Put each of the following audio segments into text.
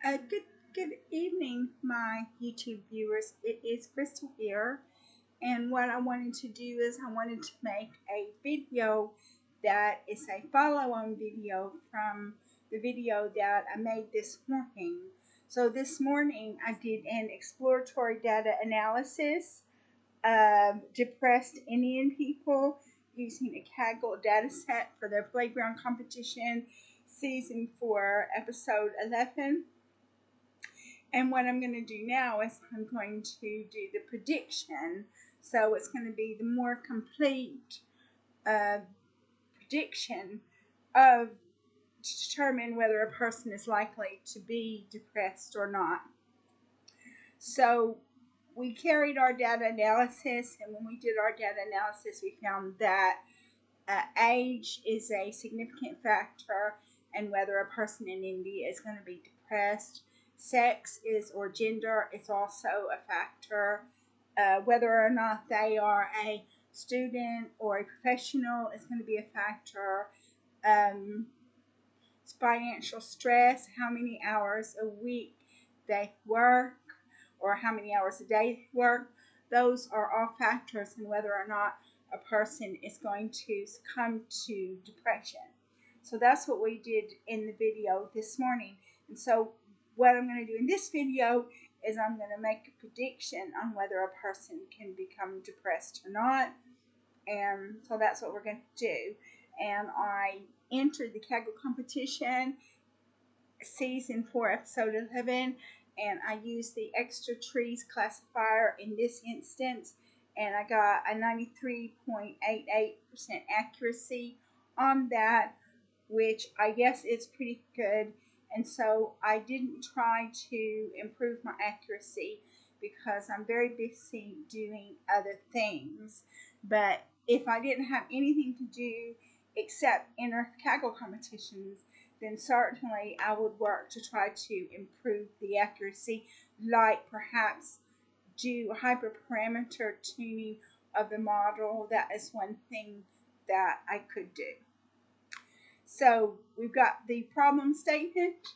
Good evening, my YouTube viewers. It is Crystal here, and what I wanted to do is I wanted to make a video that is a follow-on video from the video that I made this morning. So this morning I did an exploratory data analysis of depressed Indian people using a Kaggle data set for their playground competition, season 4, episode 11. And what I'm going to do now is I'm going to do the prediction. So it's going to be the more complete uh, prediction of to determine whether a person is likely to be depressed or not. So we carried our data analysis, and when we did our data analysis, we found that age is a significant factor and whether a person in India is going to be depressed. Sex is or gender is also a factor. Whether or not they are a student or a professional is going to be a factor. Financial stress, how many hours a week they work, or how many hours a day they work. Those are all factors in whether or not a person is going to succumb to depression. So that's what we did in the video this morning. And so what I'm going to do in this video is I'm going to make a prediction on whether a person can become depressed or not. And so that's what we're going to do. And I entered the Kaggle competition, season 4, episode 11, and I used the extra trees classifier in this instance, and I got a 93.88% accuracy on that, which I guess is pretty good. And so I didn't try to improve my accuracy because I'm very busy doing other things. But if I didn't have anything to do except enter Kaggle competitions, then certainly I would work to try to improve the accuracy, like perhaps do hyperparameter tuning of the model. That is one thing that I could do. So we've got the problem statement.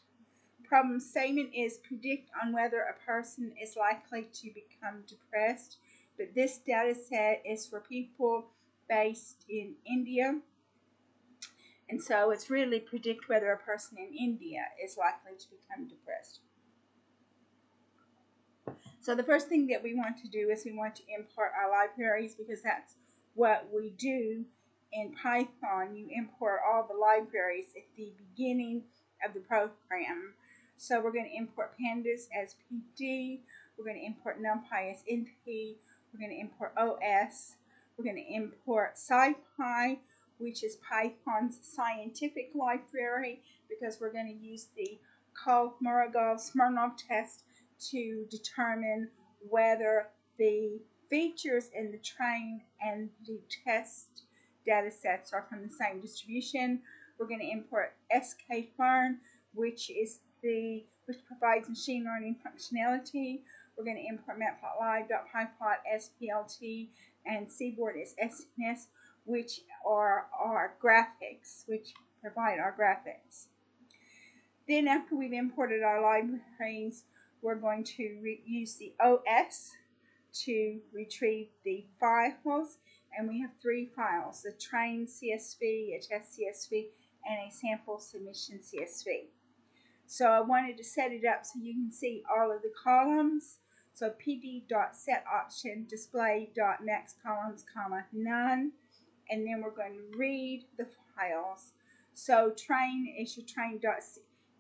Problem statement is predict on whether a person is likely to become depressed. But this data set is for people based in India. And so it's really predict whether a person in India is likely to become depressed. So the first thing that we want to do is we want to import our libraries, because that's what we do in Python. You import all the libraries at the beginning of the program. So we're going to import pandas as PD, we're going to import NumPy as NP, we're going to import OS, we're going to import SciPy, which is Python's scientific library, because we're going to use the Kolmogorov-Smirnov test to determine whether the features in the train and the test data sets are from the same distribution. We're going to import sklearn, which provides machine learning functionality. We're going to import matplotlib.pyplot, splt, and seaboard is SNS, which are our graphics, which provide our graphics. Then after we've imported our libraries, we're going to use the OS to retrieve the files, and we have 3 files: a train CSV, a test CSV, and a sample submission CSV. So I wanted to set it up so you can see all of the columns. So pd.setOption display.maxColumns, none, and then we're going to read the files. So train is your train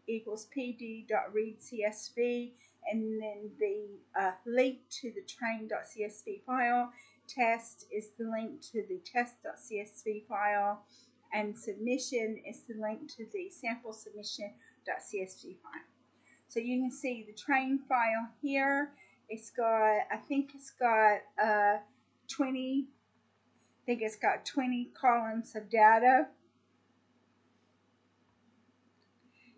equals pd.readcsv, and then the link to the train.csv file. Test is the link to the test.csv file, and submission is the link to the sample submission.csv file. So you can see the train file here. It's got, I think it's got 20 columns of data.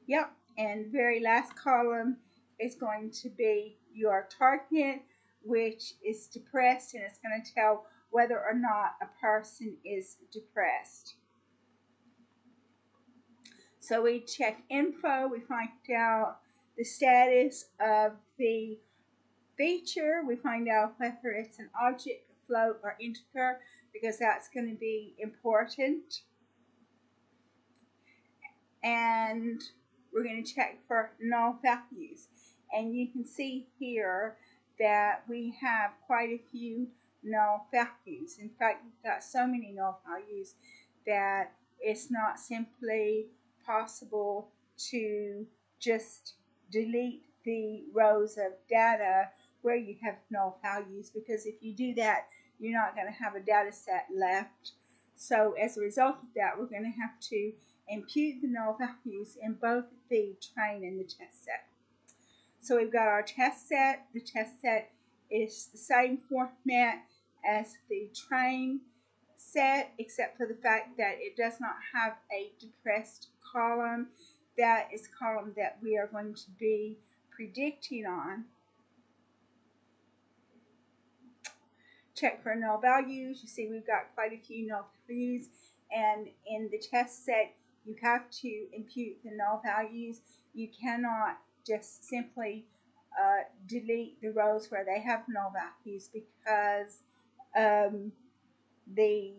Yep, and very last column is going to be your target, which is depressed, and it's going to tell whether or not a person is depressed. So we check info, we find out the status of the feature. We find out whether it's an object, float, or integer, because that's going to be important. And we're going to check for null values. And you can see here that we have quite a few null values. In fact, we've got so many null values that it's not simply possible to just delete the rows of data where you have null values, because if you do that, you're not going to have a data set left. So as a result of that, we're going to have to impute the null values in both the train and the test set. So we've got our test set. The test set is the same format as the train set, except for the fact that it does not have a depressed column. That is a column that we are going to be predicting on. Check for null values. You see we've got quite a few null values, and in the test set you have to impute the null values. You cannot just simply delete the rows where they have null values, because the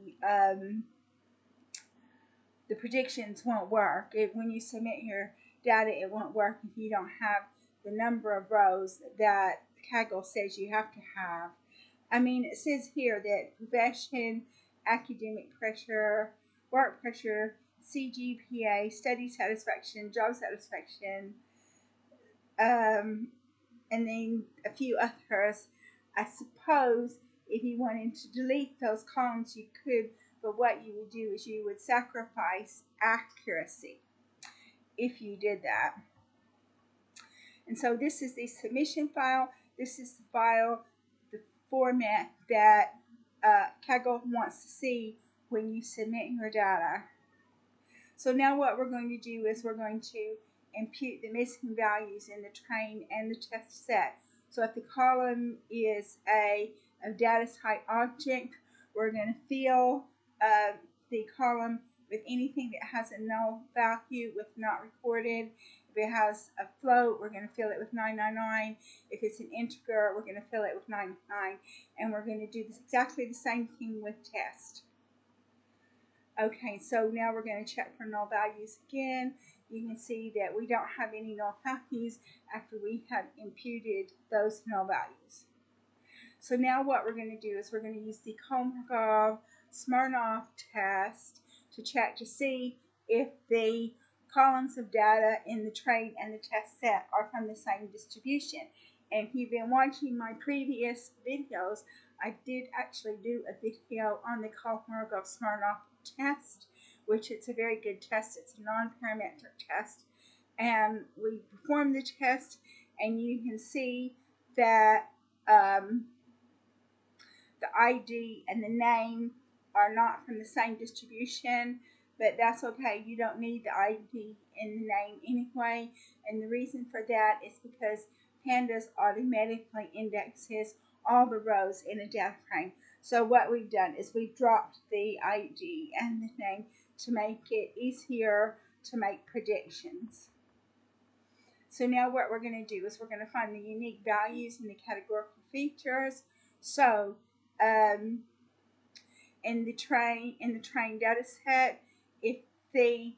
predictions won't work. When you submit your data, it won't work if you don't have the number of rows that Kaggle says you have to have. I mean, it says here that profession, academic pressure, work pressure, CGPA, study satisfaction, job satisfaction, and then a few others. I suppose if you wanted to delete those columns, you could, but what you would do is you would sacrifice accuracy if you did that. And so this is the submission file. This is the file, the format that Kaggle wants to see when you submit your data. So now what we're going to do is we're going to impute the missing values in the train and the test set. So if the column is a data type object, we're going to fill the column with anything that has a null value with not recorded. If it has a float, we're going to fill it with 999. If it's an integer, we're going to fill it with 99. And we're going to do exactly the same thing with test. Okay, so now we're going to check for null values again. You can see that we don't have any null values after we have imputed those null values. So now what we're going to do is we're going to use the Kolmogorov-Smirnov test to check to see if the columns of data in the train and the test set are from the same distribution. And if you've been watching my previous videos, I did actually do a video on the Kolmogorov-Smirnov test, which it's a very good test. It's a non-parametric test. And we performed the test, and you can see that the ID and the name are not from the same distribution, but that's okay. You don't need the ID and the name anyway, and the reason for that is because Pandas automatically indexes all the rows in a data frame. So what we've done is we've dropped the ID and the name to make it easier to make predictions. So now what we're going to do is we're going to find the unique values and the categorical features. So in the train data set, if the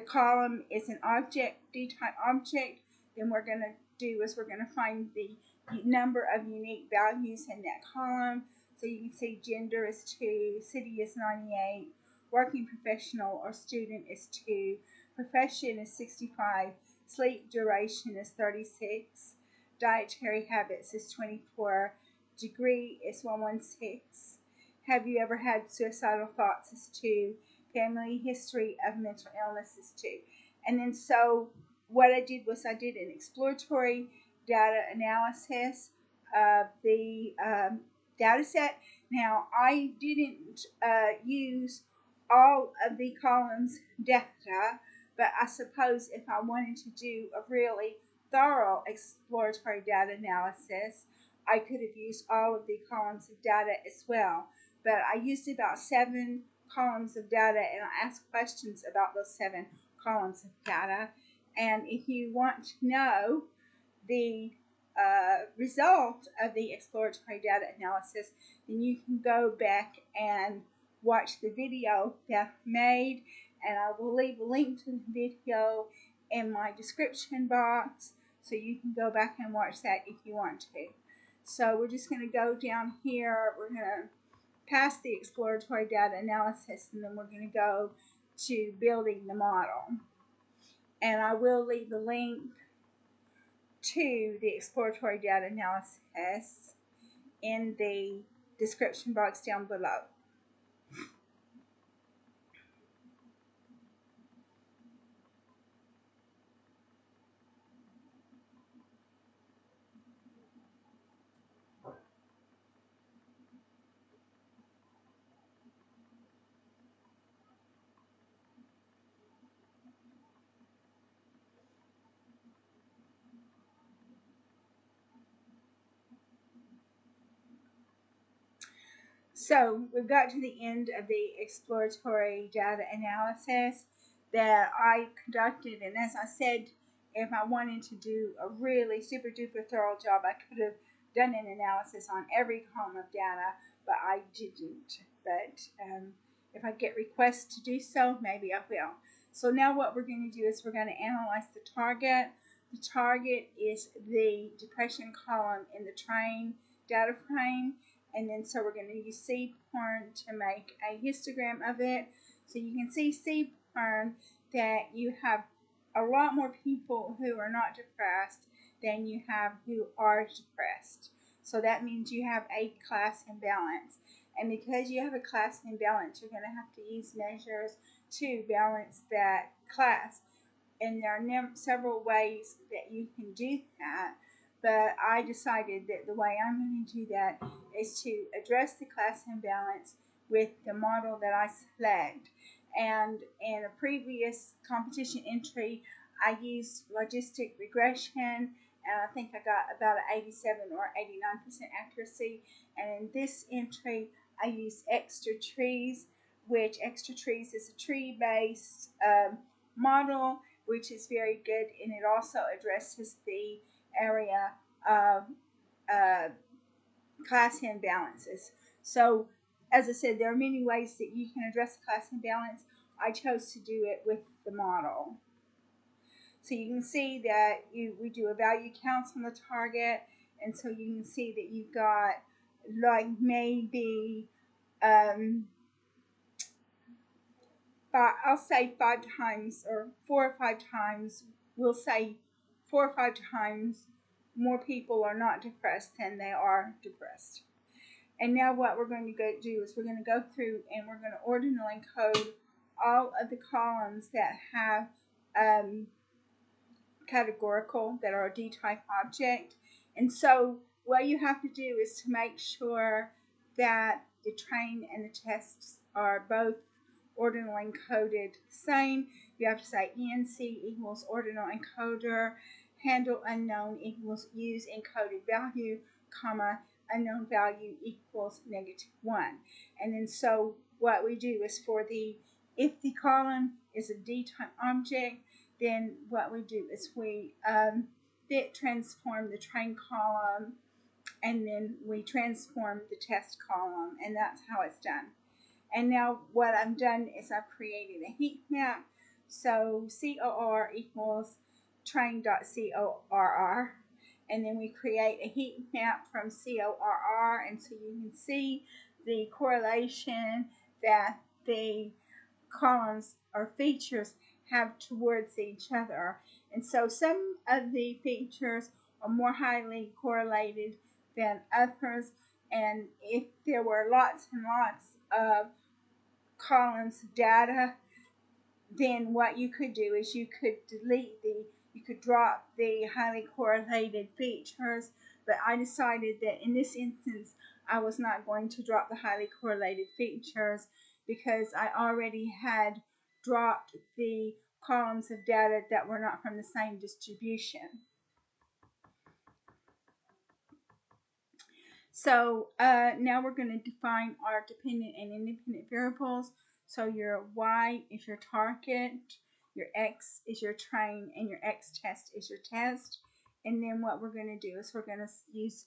column is an object, D-type object, then we're going to do is we're going to find the number of unique values in that column. So you can see gender is 2, city is 98, working professional or student is 2, profession is 65, sleep duration is 36, dietary habits is 24, degree is 116, have you ever had suicidal thoughts is 2, family history of mental illness is 2. And then so what I did was I did an exploratory data analysis of the data set. Now I didn't use all of the columns data, but I suppose if I wanted to do a really thorough exploratory data analysis, I could have used all of the columns of data as well. But I used about 7 columns of data, and I asked questions about those 7 columns of data. And if you want to know the result of the exploratory data analysis, then you can go back and watch the video that I made, and I will leave a link to the video in my description box so you can go back and watch that if you want to. So we're just going to go down here, we're going to pass the exploratory data analysis, and then we're going to go to building the model. And I will leave a link to the exploratory data analysis in the description box down below. So we've got to the end of the exploratory data analysis that I conducted, and as I said, if I wanted to do a really super duper thorough job, I could have done an analysis on every column of data, but I didn't. But if I get requests to do so, maybe I will. So now what we're going to do is we're going to analyze the target. The target is the depression column in the train data frame. And then so we're going to use CPARN to make a histogram of it. So you can see CPARN that you have a lot more people who are not depressed than you have who are depressed. So that means you have a class imbalance. And because you have a class imbalance, you're going to have to use measures to balance that class. And there are several ways that you can do that. But I decided that the way I'm going to do that is to address the class imbalance with the model that I select. And in a previous competition entry, I used logistic regression, and I think I got about an 87 or 89% accuracy. And in this entry, I used XtraTrees, which XtraTrees is a tree-based model, which is very good, and it also addresses the area of class imbalances. So, as I said, there are many ways that you can address class imbalance. I chose to do it with the model. So you can see that we do a value count on the target, and so you can see that you've got like maybe I'll say 5 times or 4 or 5 times, we'll say 4 or 5 times more people are not depressed than they are depressed. And now what we're going to go do is we're going to go through and we're going to ordinally encode all of the columns that have categorical, that are a D-type object. And so what you have to do is to make sure that the train and the tests are both ordinal encoded the same. You have to say ENC equals ordinal encoder, handle unknown equals use encoded value, comma, unknown value equals -1. And then so what we do is if the column is a D-type object, then what we do is we bit transform the train column, and then we transform the test column, and that's how it's done. And now what I've done is I've created a heat map. So COR equals train.corr. And then we create a heat map from CORR. And so you can see the correlation that the columns or features have towards each other. And so some of the features are more highly correlated than others. And if there were lots and lots of columns of data, then what you could do is you could drop the highly correlated features. But I decided that in this instance, I was not going to drop the highly correlated features because I already had dropped the columns of data that were not from the same distribution. So now we're going to define our dependent and independent variables. So your Y is your target, your X is your train, and your X test is your test. And then what we're going to do is we're going to use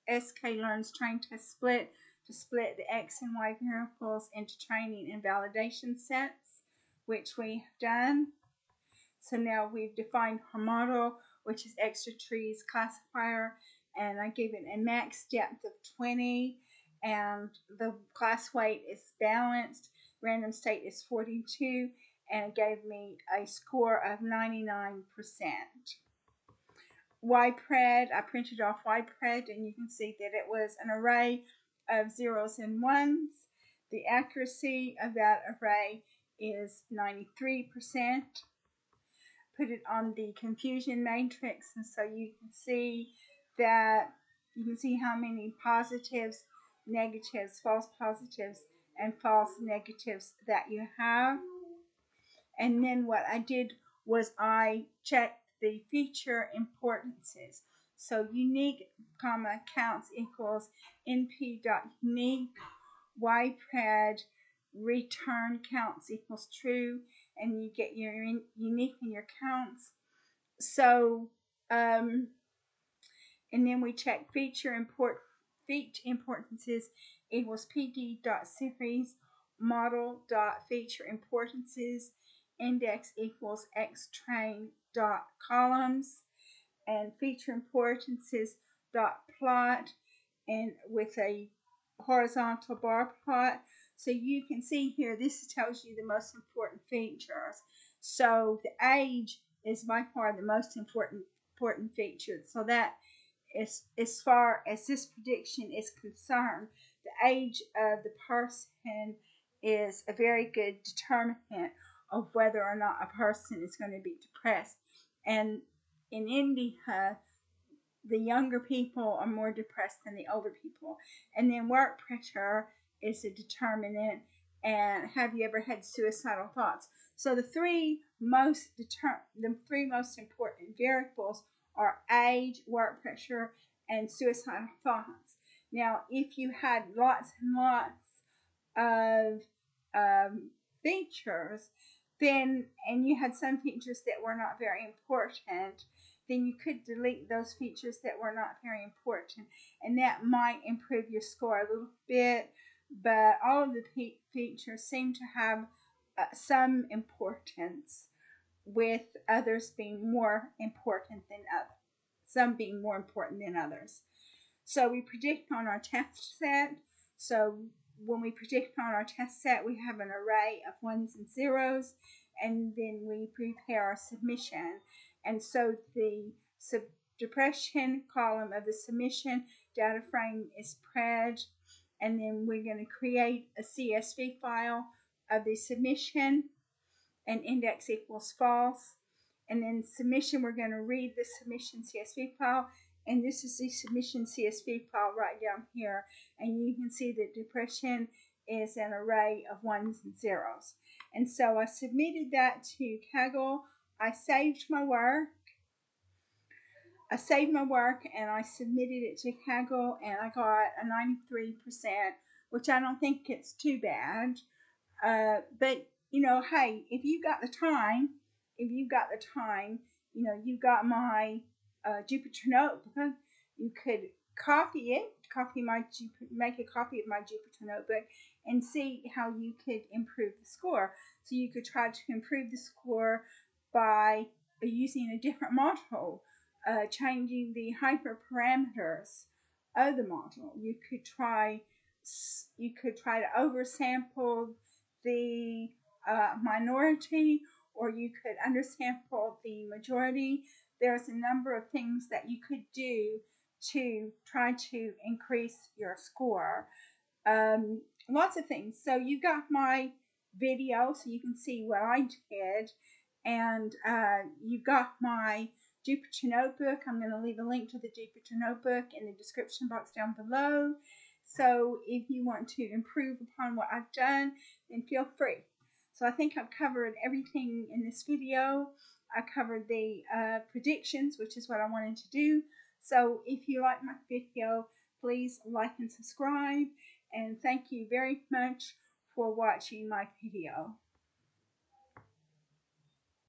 sklearn's train test split to split the X and Y variables into training and validation sets, which we have done. So now we've defined our model, which is extra trees classifier, and I gave it a max depth of 20, and the class weight is balanced, random state is 42, and it gave me a score of 99%. YPRED, I printed off YPRED, and you can see that it was an array of zeros and ones. The accuracy of that array is 93%. Put it on the confusion matrix, and so you can see that how many positives, negatives, false positives, and false negatives that you have. And then what I did was I checked the feature importances. So unique, comma, counts equals np.unique, YPRED, return counts equals true, and you get your unique and your counts. So, and then we check feature importances equals pd.series model.feature importances, index equals xtrain.columns, and feature importances dot plot, and with a horizontal bar plot. So you can see here, this tells you the most important features. So the age is by far the most important feature. So that is, as far as this prediction is concerned, the age of the person is a very good determinant of whether or not a person is going to be depressed. And in India, the younger people are more depressed than the older people. And then work pressure is a determinant. And have you ever had suicidal thoughts? So the three most important variables are age, work pressure, and suicidal thoughts. Now, if you had lots and lots of features, then, and you had some features that were not very important, then you could delete those features that were not very important, and that might improve your score a little bit. But all of the features seem to have some importance, with others being more important than others. Some being more important than others. So we predict on our test set. So when we predict on our test set, we have an array of ones and zeros, and then we prepare our submission. And so the depression column of the submission data frame is pred, and then we're going to create a CSV file of the submission, and index equals false. And then submission, we're going to read the submission CSV file, and this is the submission CSV file right down here. And you can see that depression is an array of ones and zeros. And so I submitted that to Kaggle. I saved my work. And I submitted it to Kaggle, and I got a 93%, which I don't think it's too bad. But you know, hey, if you've got the time, you've got my Jupyter Notebook, you could make a copy of my Jupyter Notebook and see how you could improve the score. So you could try to improve the score by using a different model, changing the hyperparameters of the model. You could try to oversample the minority, or you could undersample the majority. There's a number of things that you could do to try to increase your score. Lots of things. So you got my video, so you can see what I did, and you got my Jupyter Notebook. I'm going to leave a link to the Jupyter Notebook in the description box down below. So if you want to improve upon what I've done, then feel free. So I think I've covered everything in this video. I covered the predictions, which is what I wanted to do. So if you like my video, please like and subscribe. And thank you very much for watching my video.